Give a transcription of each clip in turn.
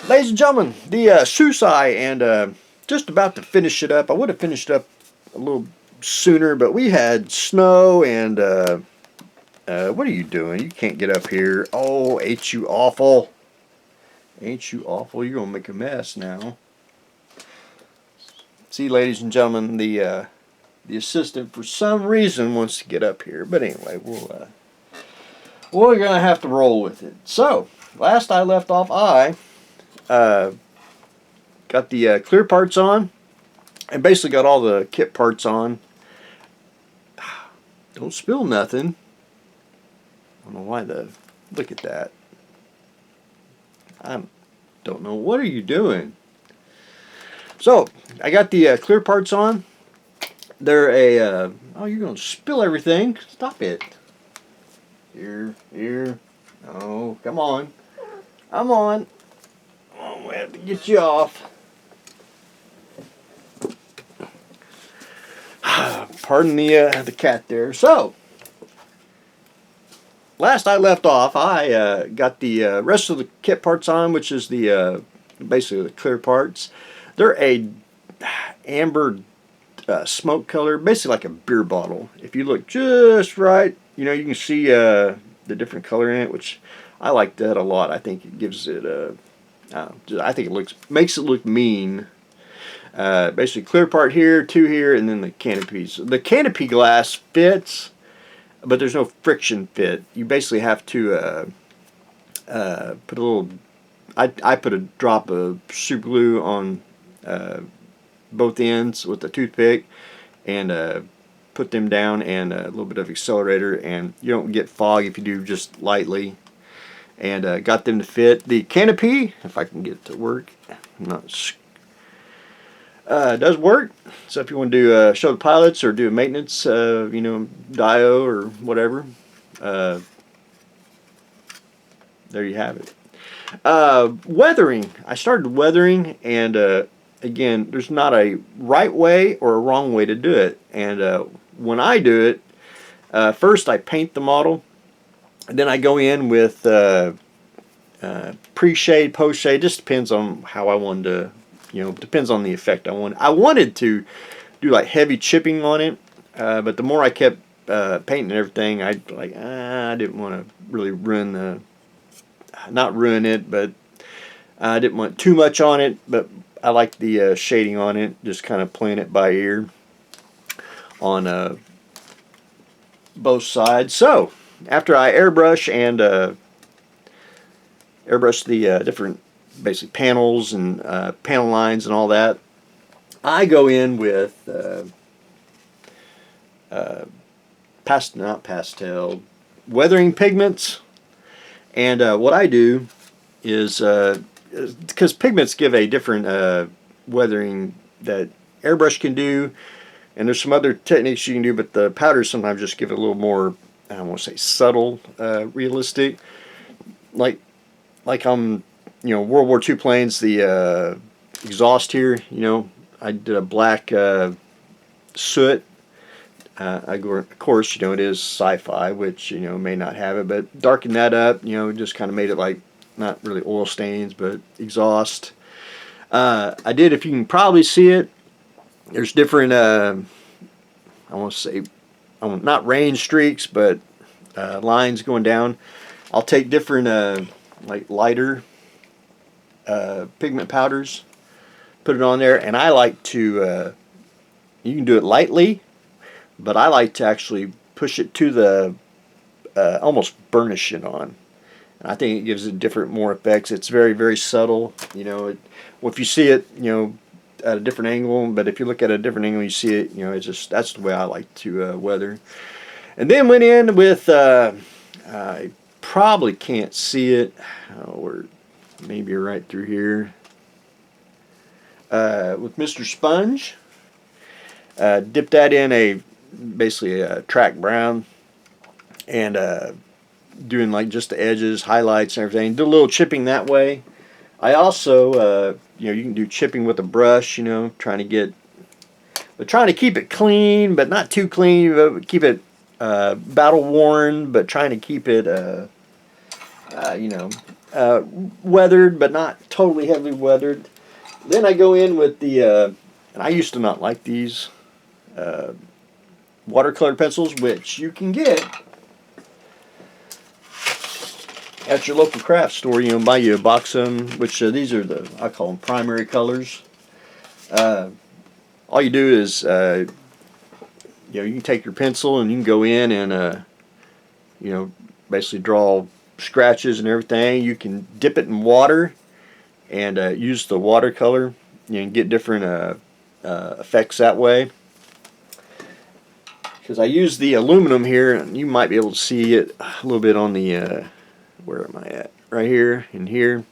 Ladies and gentlemen, the Suisei, and just about to finish it up. I would have finished up a little sooner, but we had snow and what are you doing? You can't get up here. Oh, ain't you awful? Ain't you awful? You're gonna make a mess now. See, ladies and gentlemen, the assistant for some reason wants to get up here, but anyway, we're gonna have to roll with it. So, last I left off, I uh, got the clear parts on, and basically got all the kit parts on. Don't spill nothing. I don't know why look at that. I don't know. What are you doing? So, I got the clear parts on. They're oh, you're going to spill everything. Stop it. Here. Oh, come on. Come on. Oh, we have to get you off. Pardon the cat there. So, last I left off, I got the rest of the kit parts on, which is the basically the clear parts. They're a amber smoke color, basically like a beer bottle. If you look just right, you know, you can see the different color in it, which I like that a lot. I think it gives it I think it makes it look mean. Basically clear part here, two here, and then the canopies. The canopy glass fits, but there's no friction fit. You basically have to put a little. I put a drop of super glue on both ends with a toothpick, and put them down, and a little bit of accelerator, and you don't get fog if you do just lightly. And got them to fit. The canopy, if I can get it to work, I'm not. Does work. So if you want to do show the pilots or do a maintenance, you know, dio or whatever, there you have it. Weathering. I started weathering, and again, there's not a right way or a wrong way to do it. And when I do it, first I paint the model, and then I go in with pre-shade, post-shade. Just depends on how I wanted to. You know, depends on the effect I want. I wanted to do like heavy chipping on it, but the more I kept painting and everything, I didn't want to really not ruin it, but I didn't want too much on it. But I like the shading on it, just kind of playing it by ear on both sides. So after I airbrush and airbrush the different basic panels and panel lines and all that, I go in with not pastel, weathering pigments. And what I do is, because pigments give a different weathering that airbrush can do, and there's some other techniques you can do, but the powders sometimes just give it a little more, I don't want to say subtle, realistic. Like I'm, you know, World War II planes, the exhaust here, you know, I did a black soot. Of course, you know, it is sci-fi, which, you know, may not have it, but darken that up, you know, just kind of made it like, not really oil stains, but exhaust. I did, if you can probably see it, there's different, I want to say, not rain streaks, but lines going down. I'll take different, like lighter pigment powders, put it on there, and I like to, you can do it lightly, but I like to actually push it to the, almost burnish it on. And I think it gives it different, more effects. It's very, very subtle. You know, well, if you see it, you know, at a different angle, but if you look at a different angle, you see it, you know, it's just, that's the way I like to weather. And then went in with, I probably can't see it, or maybe right through here, with Mr. Sponge. Dipped that in basically a track brown, and doing like just the edges, highlights, and everything. Did a little chipping that way. I also, you know, you can do chipping with a brush, you know, trying to keep it clean, but not too clean. But keep it battle worn, but trying to keep it, you know, weathered, but not totally heavily weathered. Then I go in with the, and I used to not like these watercolor pencils, which you can get at your local craft store. You know, buy you a box of them, which these are I call them primary colors. All you do is, you know, you can take your pencil and you can go in and, you know, basically draw scratches and everything. You can dip it in water and use the watercolor. You can get different effects that way. Because I use the aluminum here, and you might be able to see it a little bit on the, where am I at? Right here and here.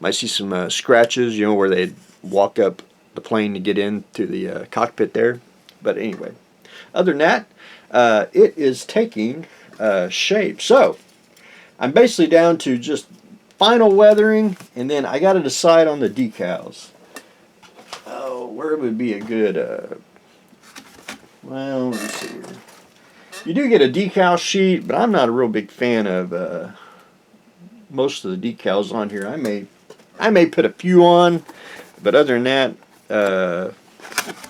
Might see some scratches, you know, where they walk up the plane to get into the cockpit there. But anyway, other than that, it is taking shape. So I'm basically down to just final weathering, and then I got to decide on the decals. Oh, where would be a good, well, let me see here. You do get a decal sheet, but I'm not a real big fan of most of the decals on here. I may put a few on, but other than that, you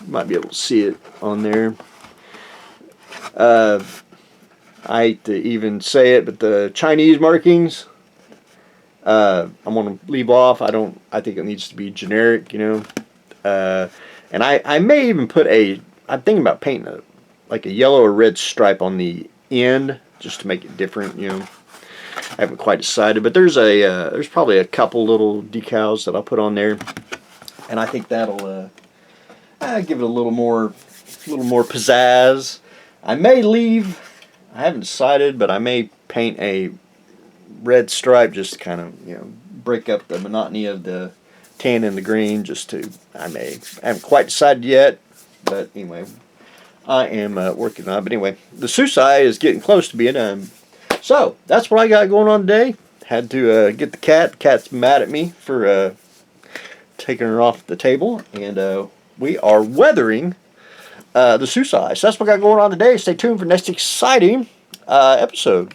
might be able to see it on there. I hate to even say it, but the Chinese markings, I'm going to leave off. I think it needs to be generic, you know. And I may even put I'm thinking about painting like a yellow or red stripe on the end, just to make it different, you know. I haven't quite decided, but there's probably a couple little decals that I'll put on there, and I think that'll give it a little more pizzazz. I haven't decided, but I may paint a red stripe just to kind of, you know, break up the monotony of the tan and the green. I haven't quite decided yet, but anyway, I am working on it. But anyway, the Suisei is getting close to being done. So that's what I got going on today. Had to get the cat. The cat's mad at me for taking her off the table, and we are weathering the Suisei. So that's what I got going on today. Stay tuned for next exciting episode.